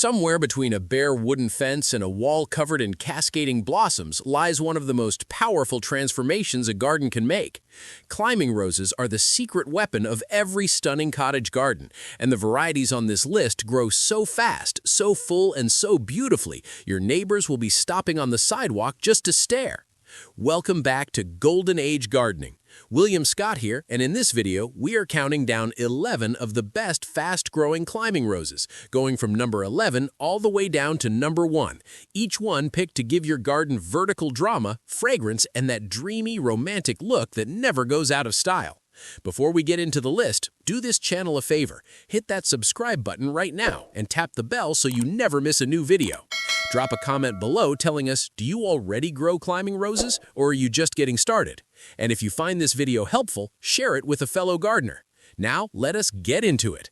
Somewhere between a bare wooden fence and a wall covered in cascading blossoms lies one of the most powerful transformations a garden can make. Climbing roses are the secret weapon of every stunning cottage garden, and the varieties on this list grow so fast, so full, and so beautifully, your neighbors will be stopping on the sidewalk just to stare. Welcome back to Golden Age Gardening. William Scott here, and in this video, we are counting down 11 of the best fast-growing climbing roses, going from number 11 all the way down to number 1, each one picked to give your garden vertical drama, fragrance, and that dreamy, romantic look that never goes out of style. Before we get into the list, do this channel a favor. Hit that subscribe button right now and tap the bell so you never miss a new video. Drop a comment below telling us, do you already grow climbing roses or are you just getting started? And if you find this video helpful, share it with a fellow gardener. Now, let us get into it.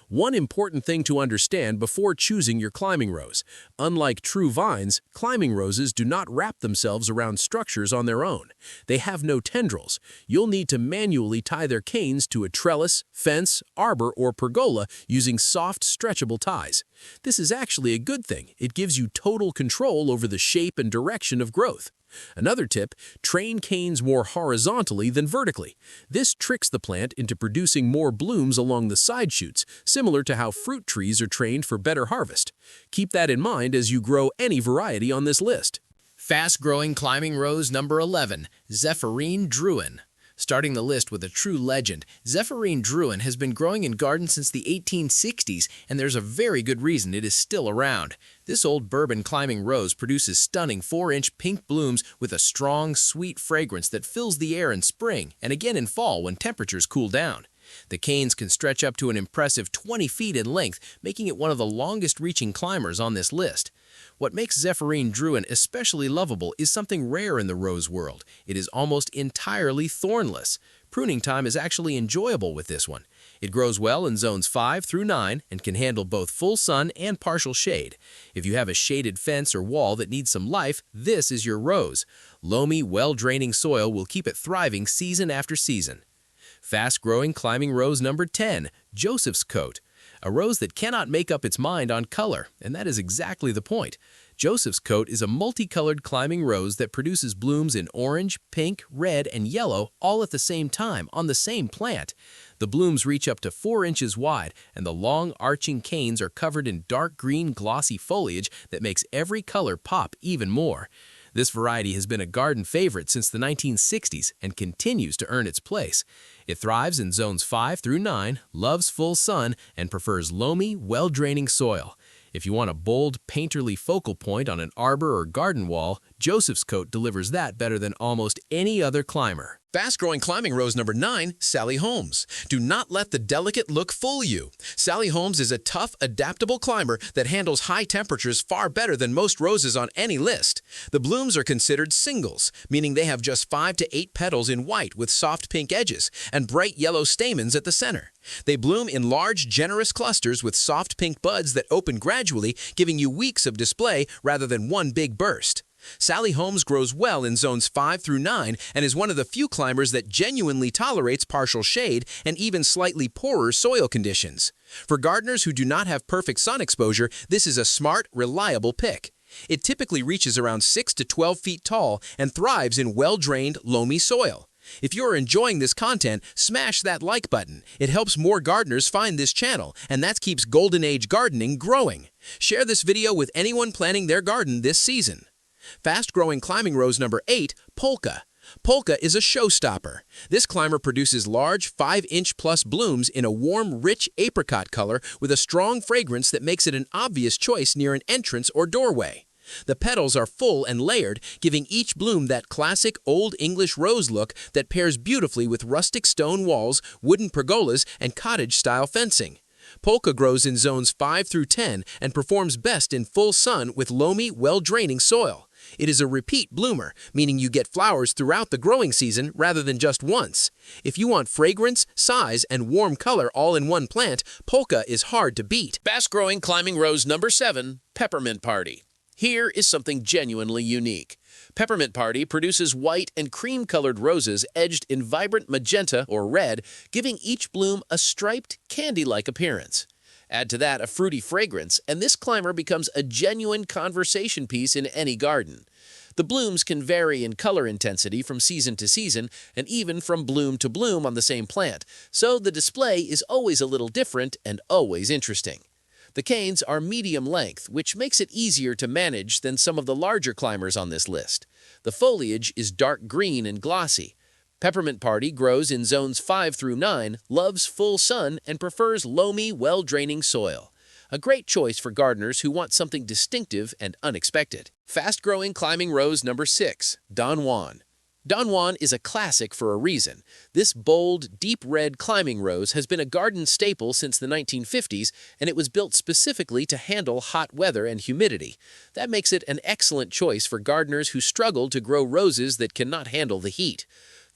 One important thing to understand before choosing your climbing rose. Unlike true vines, climbing roses do not wrap themselves around structures on their own. They have no tendrils. You'll need to manually tie their canes to a trellis, fence, arbor, or pergola using soft, stretchable ties. This is actually a good thing. It gives you total control over the shape and direction of growth. Another tip, train canes more horizontally than vertically. This tricks the plant into producing more blooms along the side shoots, similar to how fruit trees are trained for better harvest. Keep that in mind as you grow any variety on this list. Fast-growing climbing rose number 11, Zephirine Druin. Starting the list with a true legend, Zephrine Druin has been growing in gardens since the 1860s, and there's a very good reason it is still around. This old bourbon climbing rose produces stunning 4-inch pink blooms with a strong, sweet fragrance that fills the air in spring and again in fall when temperatures cool down. The canes can stretch up to an impressive 20 feet in length, making it one of the longest-reaching climbers on this list. What makes Zephirine Druin especially lovable is something rare in the rose world. It is almost entirely thornless. Pruning time is actually enjoyable with this one. It grows well in zones 5 through 9 and can handle both full sun and partial shade. If you have a shaded fence or wall that needs some life, this is your rose. Loamy, well-draining soil will keep it thriving season after season. Fast-growing climbing rose number 10, Joseph's Coat. A rose that cannot make up its mind on color, and that is exactly the point. Joseph's Coat is a multicolored climbing rose that produces blooms in orange, pink, red, and yellow all at the same time on the same plant. The blooms reach up to 4 inches wide, and the long, arching canes are covered in dark green, glossy foliage that makes every color pop even more. This variety has been a garden favorite since the 1960s and continues to earn its place. It thrives in zones 5 through 9, loves full sun, and prefers loamy, well-draining soil. If you want a bold, painterly focal point on an arbor or garden wall, Joseph's Coat delivers that better than almost any other climber. Fast-growing climbing rose number 9, Sally Holmes. Do not let the delicate look fool you. Sally Holmes is a tough, adaptable climber that handles high temperatures far better than most roses on any list. The blooms are considered singles, meaning they have just 5 to 8 petals in white with soft pink edges and bright yellow stamens at the center. They bloom in large, generous clusters with soft pink buds that open gradually, giving you weeks of display rather than one big burst. Sally Holmes grows well in zones 5 through 9 and is one of the few climbers that genuinely tolerates partial shade and even slightly poorer soil conditions. For gardeners who do not have perfect sun exposure, this is a smart, reliable pick. It typically reaches around 6 to 12 feet tall and thrives in well-drained, loamy soil. If you're enjoying this content, smash that like button. It helps more gardeners find this channel, and that keeps Golden Age Gardening growing. Share this video with anyone planning their garden this season. Fast-growing climbing rose number 8, Polka. Polka is a showstopper. This climber produces large 5-inch-plus blooms in a warm, rich apricot color with a strong fragrance that makes it an obvious choice near an entrance or doorway. The petals are full and layered, giving each bloom that classic Old English rose look that pairs beautifully with rustic stone walls, wooden pergolas, and cottage-style fencing. Polka grows in zones 5 through 10 and performs best in full sun with loamy, well-draining soil. It is a repeat bloomer, meaning you get flowers throughout the growing season rather than just once. If you want fragrance, size, and warm color all in one plant, Polka is hard to beat. Fast-growing climbing rose number 7, Peppermint Party. Here is something genuinely unique. Peppermint Party produces white and cream-colored roses edged in vibrant magenta or red, giving each bloom a striped, candy-like appearance. Add to that a fruity fragrance, and this climber becomes a genuine conversation piece in any garden. The blooms can vary in color intensity from season to season and even from bloom to bloom on the same plant, so the display is always a little different and always interesting. The canes are medium length, which makes it easier to manage than some of the larger climbers on this list. The foliage is dark green and glossy. Peppermint Party grows in zones 5 through 9, loves full sun, and prefers loamy, well-draining soil. A great choice for gardeners who want something distinctive and unexpected. Fast-growing climbing rose number 6, Don Juan. Don Juan is a classic for a reason. This bold, deep red climbing rose has been a garden staple since the 1950s, and it was built specifically to handle hot weather and humidity. That makes it an excellent choice for gardeners who struggle to grow roses that cannot handle the heat.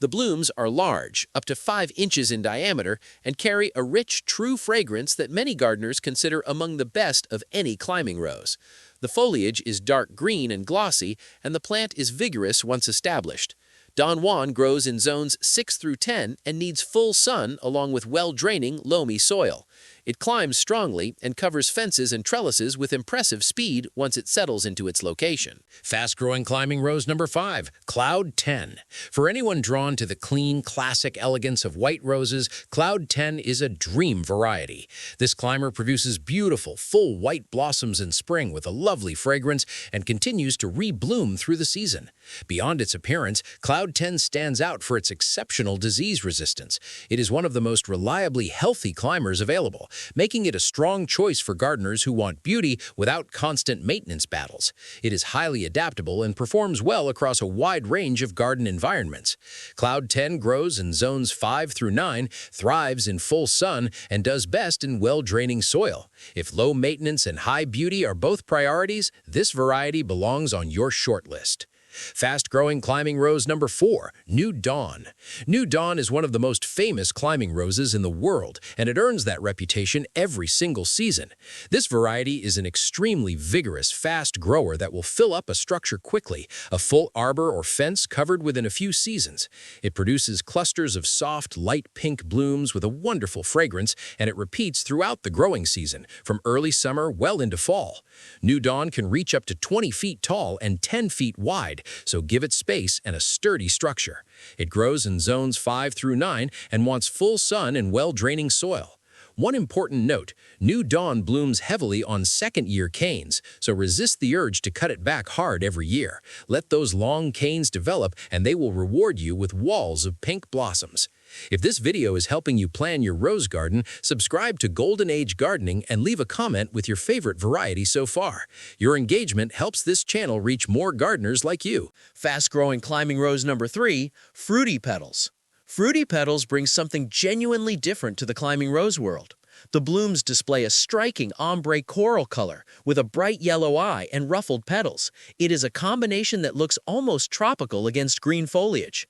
The blooms are large, up to 5 inches in diameter, and carry a rich, true fragrance that many gardeners consider among the best of any climbing rose. The foliage is dark green and glossy, and the plant is vigorous once established. Don Juan grows in zones 6 through 10 and needs full sun along with well-draining, loamy soil. It climbs strongly and covers fences and trellises with impressive speed once it settles into its location. Fast-growing climbing rose number 5, Cloud 10. For anyone drawn to the clean, classic elegance of white roses, Cloud 10 is a dream variety. This climber produces beautiful, full white blossoms in spring with a lovely fragrance and continues to rebloom through the season. Beyond its appearance, Cloud 10 stands out for its exceptional disease resistance. It is one of the most reliably healthy climbers available, making it a strong choice for gardeners who want beauty without constant maintenance battles. It is highly adaptable and performs well across a wide range of garden environments. Cloud 10 grows in zones 5 through 9, thrives in full sun, and does best in well-draining soil. If low maintenance and high beauty are both priorities, this variety belongs on your short list. Fast-growing climbing rose number 4, New Dawn. New Dawn is one of the most famous climbing roses in the world, and it earns that reputation every single season. This variety is an extremely vigorous, fast grower that will fill up a structure quickly, a full arbor or fence covered within a few seasons. It produces clusters of soft, light pink blooms with a wonderful fragrance, and it repeats throughout the growing season, from early summer well into fall. New Dawn can reach up to 20 feet tall and 10 feet wide, so give it space and a sturdy structure. It grows in zones 5 through 9 and wants full sun and well-draining soil. One important note, New Dawn blooms heavily on second-year canes, so resist the urge to cut it back hard every year. Let those long canes develop and they will reward you with walls of pink blossoms. If this video is helping you plan your rose garden, subscribe to Golden Age Gardening and leave a comment with your favorite variety so far. Your engagement helps this channel reach more gardeners like you. Fast-growing climbing rose number 3, Fruity Petals. Fruity Petals brings something genuinely different to the climbing rose world. The blooms display a striking ombre coral color with a bright yellow eye and ruffled petals. It is a combination that looks almost tropical against green foliage.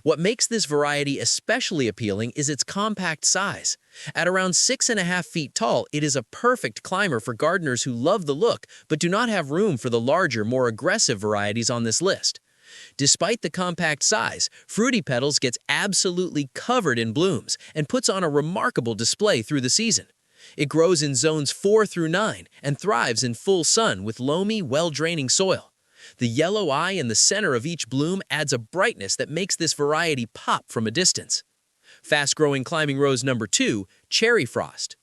What makes this variety especially appealing is its compact size. At around 6.5 feet tall, it is a perfect climber for gardeners who love the look but do not have room for the larger, more aggressive varieties on this list. Despite the compact size, Fruity Petals gets absolutely covered in blooms and puts on a remarkable display through the season. It grows in zones 4 through 9 and thrives in full sun with loamy, well-draining soil. The yellow eye in the center of each bloom adds a brightness that makes this variety pop from a distance. Fast-growing climbing rose number 2, Cherry Frost.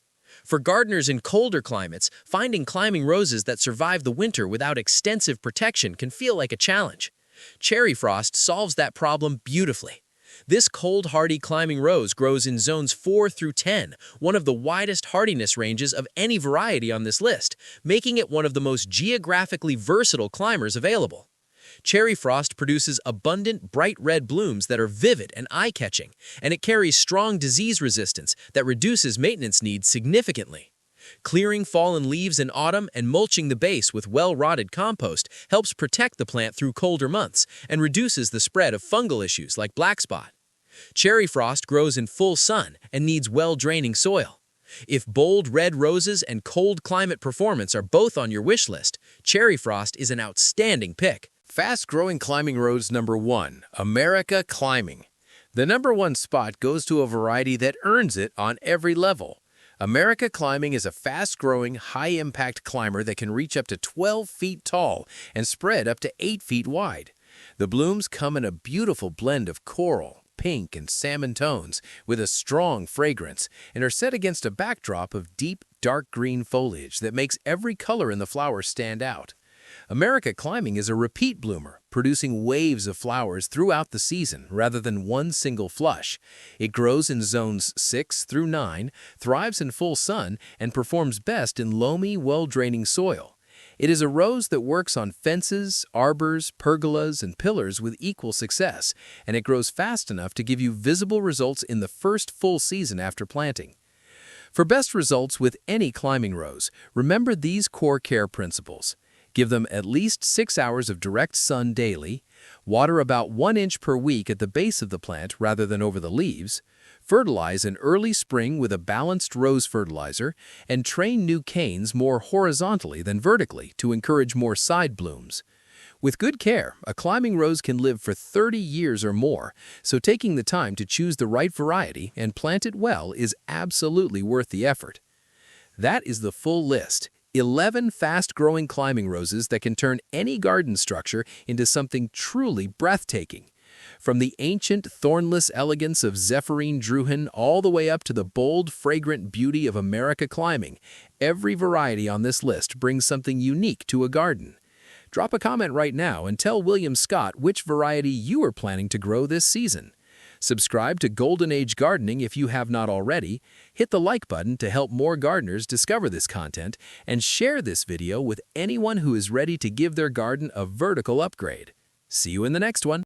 For gardeners in colder climates, finding climbing roses that survive the winter without extensive protection can feel like a challenge. Cherry Frost solves that problem beautifully. This cold-hardy climbing rose grows in zones 4 through 10, one of the widest hardiness ranges of any variety on this list, making it one of the most geographically versatile climbers available. Cherry Frost produces abundant, bright red blooms that are vivid and eye-catching, and it carries strong disease resistance that reduces maintenance needs significantly. Clearing fallen leaves in autumn and mulching the base with well-rotted compost helps protect the plant through colder months and reduces the spread of fungal issues like black spot. Cherry Frost grows in full sun and needs well-draining soil. If bold red roses and cold climate performance are both on your wish list, Cherry Frost is an outstanding pick. Fast-growing climbing rose number 1, America Climbing. The number 1 spot goes to a variety that earns it on every level. America Climbing is a fast-growing, high-impact climber that can reach up to 12 feet tall and spread up to 8 feet wide. The blooms come in a beautiful blend of coral, pink, and salmon tones with a strong fragrance and are set against a backdrop of deep, dark green foliage that makes every color in the flower stand out. America Climbing is a repeat bloomer, producing waves of flowers throughout the season rather than one single flush. It grows in zones 6 through 9, thrives in full sun, and performs best in loamy, well-draining soil. It is a rose that works on fences, arbors, pergolas, and pillars with equal success, and it grows fast enough to give you visible results in the first full season after planting. For best results with any climbing rose, remember these core care principles. Give them at least 6 hours of direct sun daily, water about 1 inch per week at the base of the plant rather than over the leaves, fertilize in early spring with a balanced rose fertilizer, and train new canes more horizontally than vertically to encourage more side blooms. With good care, a climbing rose can live for 30 years or more, so taking the time to choose the right variety and plant it well is absolutely worth the effort. That is the full list. 11 fast-growing climbing roses that can turn any garden structure into something truly breathtaking. From the ancient, thornless elegance of Zephirine Drouhin all the way up to the bold, fragrant beauty of America Climbing, every variety on this list brings something unique to a garden. Drop a comment right now and tell William Scott which variety you are planning to grow this season. Subscribe to Golden Age Gardening if you have not already, hit the like button to help more gardeners discover this content, and share this video with anyone who is ready to give their garden a vertical upgrade. See you in the next one.